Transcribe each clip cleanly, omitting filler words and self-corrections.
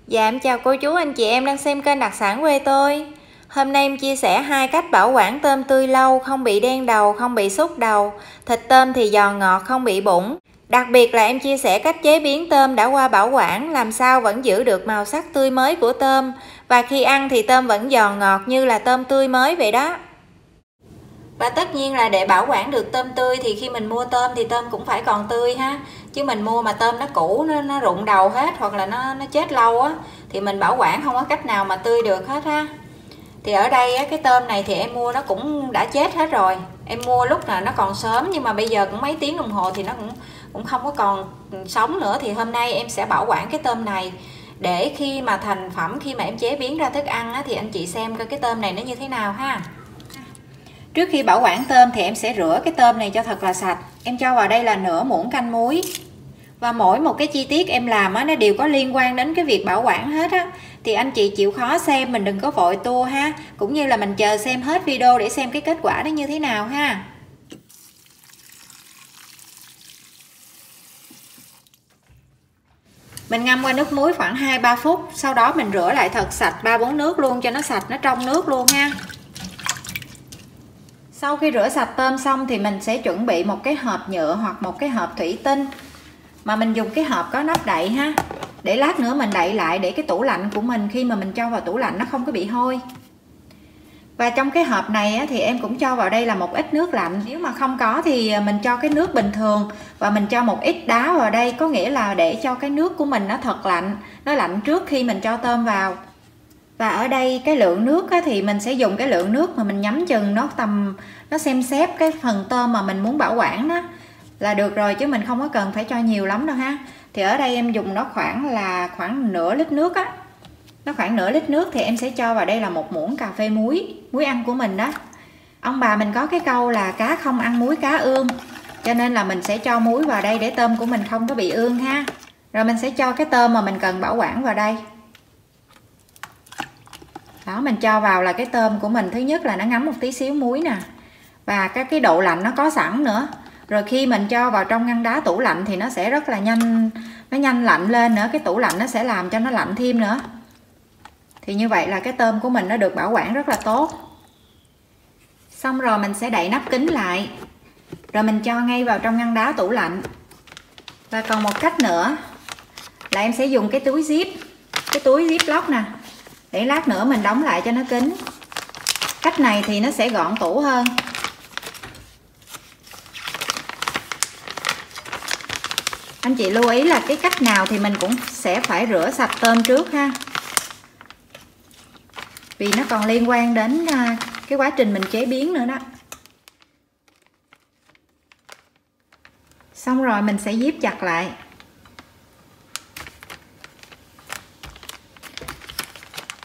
Dạ em chào cô chú anh chị em đang xem kênh đặc sản quê tôi. Hôm nay em chia sẻ 2 cách bảo quản tôm tươi lâu, không bị đen đầu, không bị súc đầu. Thịt tôm thì giòn ngọt, không bị bụng. Đặc biệt là em chia sẻ cách chế biến tôm đã qua bảo quản, làm sao vẫn giữ được màu sắc tươi mới của tôm. Và khi ăn thì tôm vẫn giòn ngọt như là tôm tươi mới vậy đó. Và tất nhiên là để bảo quản được tôm tươi thì khi mình mua tôm thì tôm cũng phải còn tươi ha. Chứ mình mua mà tôm nó cũ, nó rụng đầu hết hoặc là nó chết lâu á thì mình bảo quản không có cách nào mà tươi được hết ha. Thì ở đây á, cái tôm này thì em mua nó cũng đã chết hết rồi. Em mua lúc là nó còn sớm nhưng mà bây giờ cũng mấy tiếng đồng hồ thì nó cũng không có còn sống nữa. Thì hôm nay em sẽ bảo quản cái tôm này để khi mà thành phẩm, khi mà em chế biến ra thức ăn á, thì anh chị xem coi cái tôm này nó như thế nào ha. Trước khi bảo quản tôm thì em sẽ rửa cái tôm này cho thật là sạch. Em cho vào đây là nửa muỗng canh muối. Và mỗi một cái chi tiết em làm á, nó đều có liên quan đến cái việc bảo quản hết á. Thì anh chị chịu khó xem, mình đừng có vội tua ha. Cũng như là mình chờ xem hết video để xem cái kết quả nó như thế nào ha. Mình ngâm qua nước muối khoảng 2-3 phút. Sau đó mình rửa lại thật sạch 3-4 nước luôn cho nó sạch, nó trong nước luôn ha. Sau khi rửa sạch tôm xong thì mình sẽ chuẩn bị một cái hộp nhựa hoặc một cái hộp thủy tinh. Mà mình dùng cái hộp có nắp đậy ha. Để lát nữa mình đậy lại để cái tủ lạnh của mình khi mà mình cho vào tủ lạnh nó không có bị hôi. Và trong cái hộp này á, thì em cũng cho vào đây là một ít nước lạnh. Nếu mà không có thì mình cho cái nước bình thường. Và mình cho một ít đá vào đây. Có nghĩa là để cho cái nước của mình nó thật lạnh. Nó lạnh trước khi mình cho tôm vào. Và ở đây cái lượng nước á, thì mình sẽ dùng cái lượng nước mà mình nhắm chừng nó xem xét cái phần tôm mà mình muốn bảo quản đó là được rồi, chứ mình không có cần phải cho nhiều lắm đâu ha. Thì ở đây em dùng nó khoảng nửa lít nước á. Nó khoảng nửa lít nước thì em sẽ cho vào đây là 1 muỗng cà phê muối ăn của mình đó. Ông bà mình có cái câu là cá không ăn muối cá ương, cho nên là mình sẽ cho muối vào đây để tôm của mình không có bị ương ha. Rồi mình sẽ cho cái tôm mà mình cần bảo quản vào đây. Đó, mình cho vào là cái tôm của mình, thứ nhất là nó ngấm một tí xíu muối nè. Và cái độ lạnh nó có sẵn nữa. Rồi khi mình cho vào trong ngăn đá tủ lạnh thì nó sẽ rất là nhanh, nó nhanh lạnh lên nữa. Cái tủ lạnh nó sẽ làm cho nó lạnh thêm nữa. Thì như vậy là cái tôm của mình nó được bảo quản rất là tốt. Xong rồi mình sẽ đậy nắp kín lại. Rồi mình cho ngay vào trong ngăn đá tủ lạnh. Và còn một cách nữa là em sẽ dùng cái túi zip, cái túi ziplock nè, để lát nữa mình đóng lại cho nó kín. Cách này thì nó sẽ gọn tủ hơn. Anh chị lưu ý là cái cách nào thì mình cũng sẽ phải rửa sạch tôm trước ha. Vì nó còn liên quan đến cái quá trình mình chế biến nữa đó. Xong rồi mình sẽ zip chặt lại.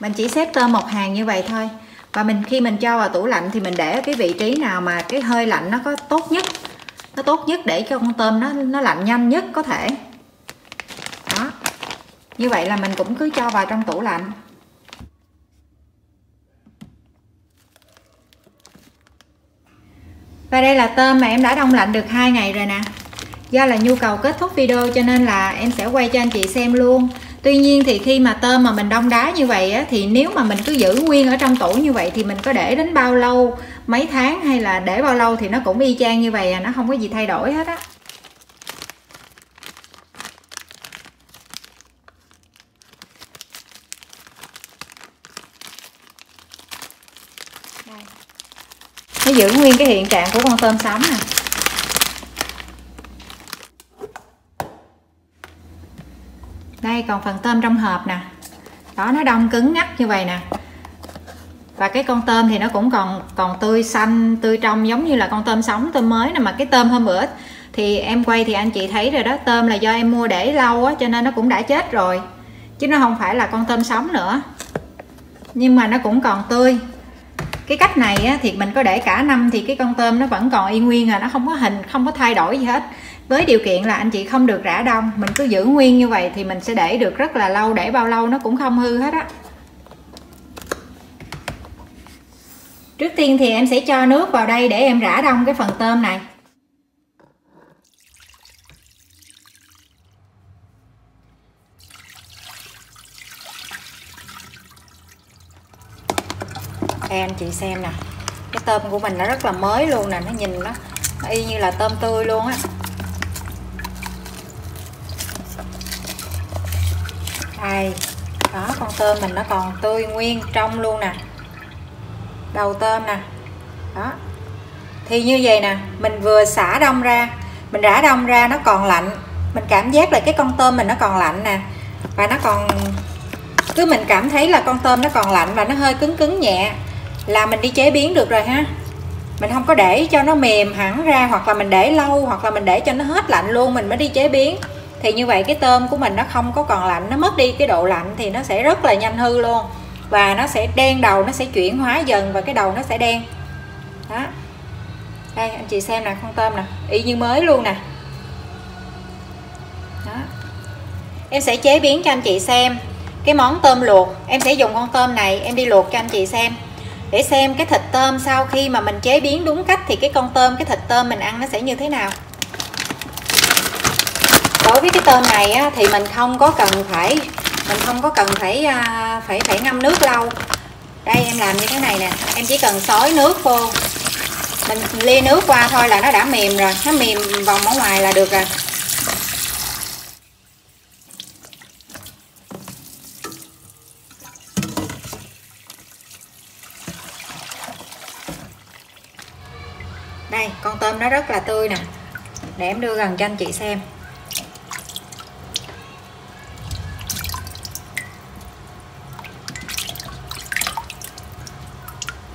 Mình chỉ xếp tôm một hàng như vậy thôi. Và khi mình cho vào tủ lạnh thì mình để ở cái vị trí nào mà cái hơi lạnh nó có tốt nhất. Nó tốt nhất để cho con tôm nó lạnh nhanh nhất có thể. Đó. Như vậy là mình cũng cứ cho vào trong tủ lạnh. Và đây là tôm mà em đã đông lạnh được 2 ngày rồi nè. Do là nhu cầu kết thúc video cho nên là em sẽ quay cho anh chị xem luôn. Tuy nhiên thì khi mà tôm mà mình đông đá như vậy á, thì nếu mà mình cứ giữ nguyên ở trong tủ như vậy thì mình có để đến bao lâu, mấy tháng hay là để bao lâu thì nó cũng y chang như vậy à, nó không có gì thay đổi hết á. Nó giữ nguyên cái hiện trạng của con tôm sống nè. Đây còn phần tôm trong hộp nè. Đó, nó đông cứng ngắc như vậy nè. Và cái con tôm thì nó cũng còn tươi xanh, tươi trong giống như là con tôm sống, tôm mới nè. Mà cái tôm hôm bữa thì em quay thì anh chị thấy rồi đó, tôm là do em mua để lâu á cho nên nó cũng đã chết rồi. Chứ nó không phải là con tôm sống nữa. Nhưng mà nó cũng còn tươi. Cái cách này á, thì mình có để cả năm thì cái con tôm nó vẫn còn y nguyên à, nó không có hình, không có thay đổi gì hết. Với điều kiện là anh chị không được rã đông, mình cứ giữ nguyên như vậy thì mình sẽ để được rất là lâu, để bao lâu nó cũng không hư hết á. Trước tiên thì em sẽ cho nước vào đây để em rã đông cái phần tôm này. Đây anh chị xem nè, cái tôm của mình nó rất là mới luôn nè, nó nhìn nó y như là tôm tươi luôn á. Đây, đó, con tôm mình nó còn tươi nguyên trong luôn nè, đầu tôm nè. Đó, thì như vậy nè, mình vừa xả đông ra, mình rã đông ra nó còn lạnh, mình cảm giác là cái con tôm mình nó còn lạnh nè, và nó còn cứ mình cảm thấy là con tôm nó còn lạnh và nó hơi cứng cứng nhẹ là mình đi chế biến được rồi ha. Mình không có để cho nó mềm hẳn ra, hoặc là mình để lâu, hoặc là mình để cho nó hết lạnh luôn mình mới đi chế biến. Thì như vậy cái tôm của mình nó không có còn lạnh, nó mất đi cái độ lạnh thì nó sẽ rất là nhanh hư luôn, và nó sẽ đen đầu, nó sẽ chuyển hóa dần và cái đầu nó sẽ đen. Đó, đây anh chị xem nè, con tôm nè y như mới luôn nè. Đó, em sẽ chế biến cho anh chị xem cái món tôm luộc. Em sẽ dùng con tôm này em đi luộc cho anh chị xem, để xem cái thịt tôm sau khi mà mình chế biến đúng cách thì cái con tôm, cái thịt tôm mình ăn nó sẽ như thế nào. Đối với cái tôm này á, thì mình không có cần phải ngâm nước lâu. Đây em làm như thế này nè, em chỉ cần xối nước vô, mình lia nước qua thôi là nó đã mềm rồi, nó mềm vòng ở ngoài là được rồi. Đây, con tôm nó rất là tươi nè, để em đưa gần cho anh chị xem.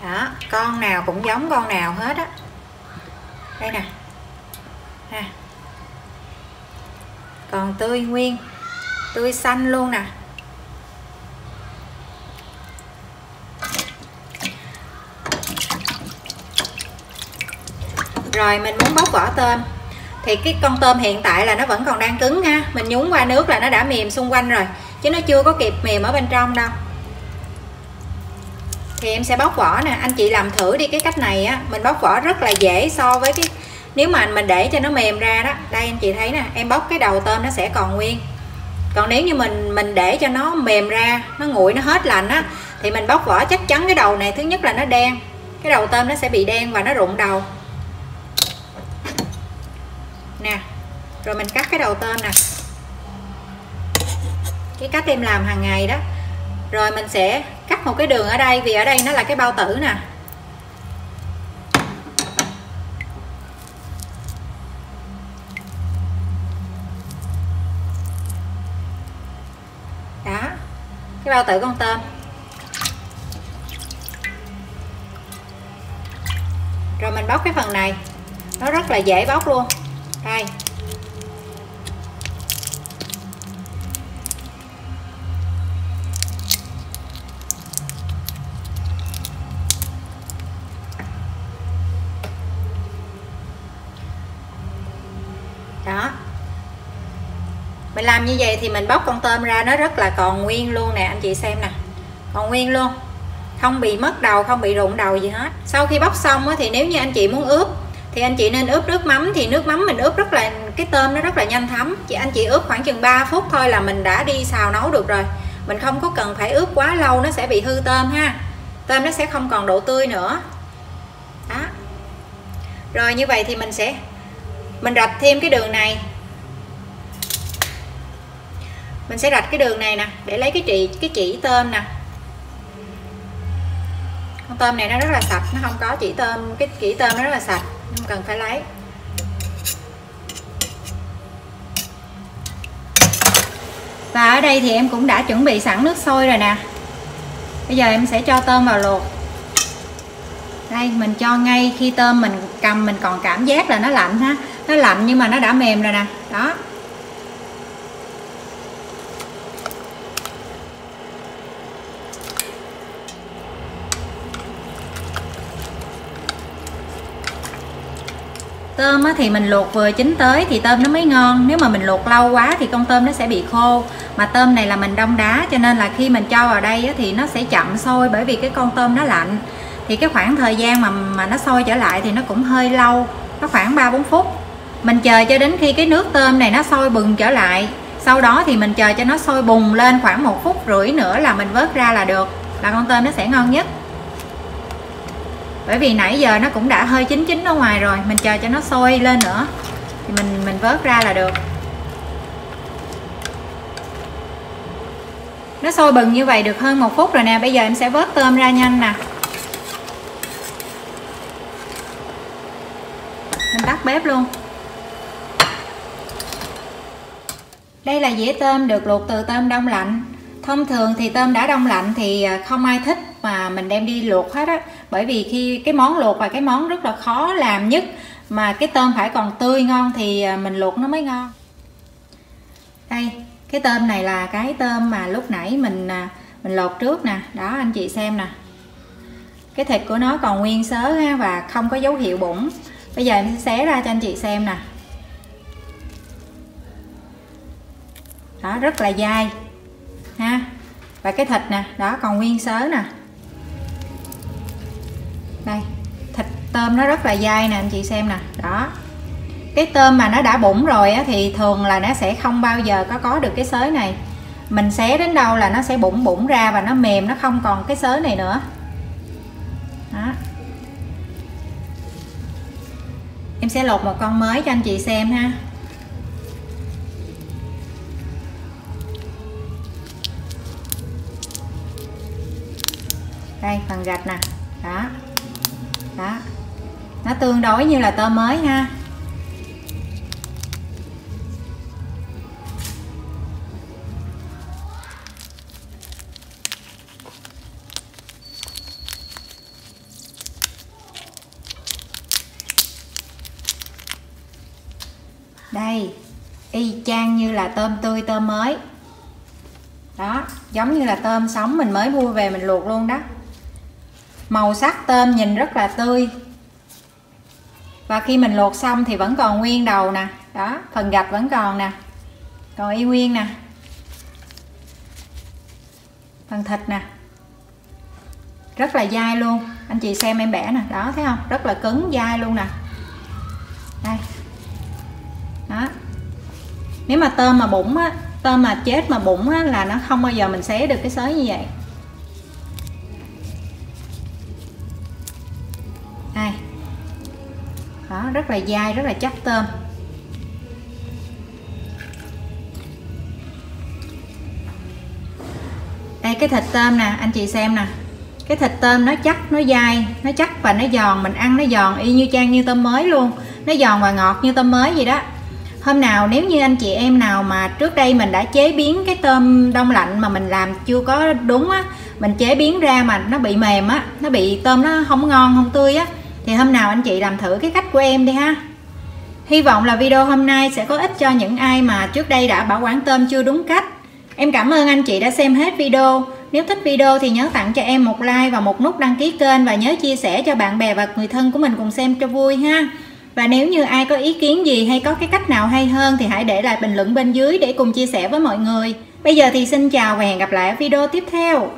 Đó, con nào cũng giống con nào hết á. Đây nè ha, còn tươi nguyên, tươi xanh luôn nè. Rồi mình muốn bóc vỏ tôm thì cái con tôm hiện tại là nó vẫn còn đang cứng ha, mình nhúng qua nước là nó đã mềm xung quanh rồi, chứ nó chưa có kịp mềm ở bên trong đâu. Thì em sẽ bóc vỏ nè, anh chị làm thử đi, cái cách này á mình bóc vỏ rất là dễ so với cái nếu mà mình để cho nó mềm ra đó. Đây anh chị thấy nè, em bóc cái đầu tôm nó sẽ còn nguyên. Còn nếu như mình để cho nó mềm ra, nó nguội, nó hết lạnh á, thì mình bóc vỏ chắc chắn cái đầu này thứ nhất là nó đen, cái đầu tôm nó sẽ bị đen và nó rụng đầu nè. Rồi mình cắt cái đầu tôm nè, cái cách em làm hàng ngày đó. Rồi mình sẽ cắt một cái đường ở đây, vì ở đây nó là cái bao tử nè. Đó, cái bao tử con tôm. Rồi mình bóc cái phần này, nó rất là dễ bóc luôn. Đây, đó, mình làm như vậy thì mình bóc con tôm ra nó rất là còn nguyên luôn nè, anh chị xem nè, còn nguyên luôn, không bị mất đầu, không bị rụng đầu gì hết. Sau khi bóc xong á, thì nếu như anh chị muốn ướp thì anh chị nên ướp nước mắm, thì nước mắm mình ướp rất là, cái tôm nó rất là nhanh thấm. Anh chị ướp khoảng chừng 3 phút thôi là mình đã đi xào nấu được rồi, mình không có cần phải ướp quá lâu, nó sẽ bị hư tôm ha, tôm nó sẽ không còn độ tươi nữa. Đó, rồi như vậy thì mình rạch thêm cái đường này, mình sẽ rạch cái đường này nè để lấy cái chỉ tôm nè. Con tôm này nó rất là sạch, nó không có chỉ tôm, cái chỉ tôm nó rất là sạch, không cần phải lấy. Và ở đây thì em cũng đã chuẩn bị sẵn nước sôi rồi nè. Bây giờ em sẽ cho tôm vào luộc. Đây, mình cho ngay khi tôm mình cầm mình còn cảm giác là nó lạnh ha, nó lạnh nhưng mà nó đã mềm rồi nè. Đó, tôm thì mình luộc vừa chín tới thì tôm nó mới ngon. Nếu mà mình luộc lâu quá thì con tôm nó sẽ bị khô. Mà tôm này là mình đông đá, cho nên là khi mình cho vào đây thì nó sẽ chậm sôi, bởi vì cái con tôm nó lạnh. Thì cái khoảng thời gian mà nó sôi trở lại thì nó cũng hơi lâu, nó khoảng 3-4 phút. Mình chờ cho đến khi cái nước tôm này nó sôi bừng trở lại. Sau đó thì mình chờ cho nó sôi bùng lên khoảng 1,5 phút nữa là mình vớt ra là được, là con tôm nó sẽ ngon nhất. Bởi vì nãy giờ nó cũng đã hơi chín chín ở ngoài rồi, mình chờ cho nó sôi lên nữa thì mình vớt ra là được. Nó sôi bừng như vậy được hơn 1 phút rồi nè. Bây giờ em sẽ vớt tôm ra nhanh nè. Mình tắt bếp luôn. Đây là dĩa tôm được luộc từ tôm đông lạnh. Thông thường thì tôm đã đông lạnh thì không ai thích mà mình đem đi luộc hết á. Bởi vì khi cái món luộc là cái món rất là khó làm nhất, mà cái tôm phải còn tươi ngon thì mình luộc nó mới ngon. Đây, cái tôm này là cái tôm mà lúc nãy mình lột trước nè. Đó anh chị xem nè. Cái thịt của nó còn nguyên xớ ha, và không có dấu hiệu bụng. Bây giờ em sẽ xé ra cho anh chị xem nè. Đó, rất là dai ha. Và cái thịt nè, đó còn nguyên xớ nè. Đây, thịt tôm nó rất là dai nè anh chị xem nè. Đó. Cái tôm mà nó đã bụng rồi á, thì thường là nó sẽ không bao giờ có được cái xới này. Mình xé đến đâu là nó sẽ bụng ra và nó mềm, nó không còn cái xới này nữa. Đó. Em sẽ lột một con mới cho anh chị xem ha. Đây phần gạch nè. Đó. Đó. Nó tương đối như là tôm mới ha. Đây, y chang như là tôm tươi, tôm mới. Đó, giống như là tôm sống mình mới mua về mình luộc luôn đó. Màu sắc tôm nhìn rất là tươi. Và khi mình luộc xong thì vẫn còn nguyên đầu nè. Đó, phần gạch vẫn còn nè. Còn y nguyên nè. Phần thịt nè. Rất là dai luôn. Anh chị xem em bẻ nè, đó thấy không? Rất là cứng, dai luôn nè. Đây. Đó. Nếu mà tôm mà bụng á, tôm mà chết mà bụng á, là nó không bao giờ mình xé được cái xới như vậy. Đây. Đó, rất là dai, rất là chắc tôm. Đây cái thịt tôm nè, anh chị xem nè. Cái thịt tôm nó chắc, nó dai, nó chắc và nó giòn, mình ăn nó giòn y như chang như tôm mới luôn. Nó giòn và ngọt như tôm mới vậy đó. Hôm nào nếu như anh chị em nào mà trước đây mình đã chế biến cái tôm đông lạnh mà mình làm chưa có đúng á, mình chế biến ra mà nó bị mềm á, nó bị tôm nó không ngon, không tươi á, thì hôm nào anh chị làm thử cái cách của em đi ha. Hy vọng là video hôm nay sẽ có ích cho những ai mà trước đây đã bảo quản tôm chưa đúng cách. Em cảm ơn anh chị đã xem hết video. Nếu thích video thì nhớ tặng cho em một like và một nút đăng ký kênh, và nhớ chia sẻ cho bạn bè và người thân của mình cùng xem cho vui ha. Và nếu như ai có ý kiến gì hay có cái cách nào hay hơn thì hãy để lại bình luận bên dưới để cùng chia sẻ với mọi người. Bây giờ thì xin chào và hẹn gặp lại ở video tiếp theo.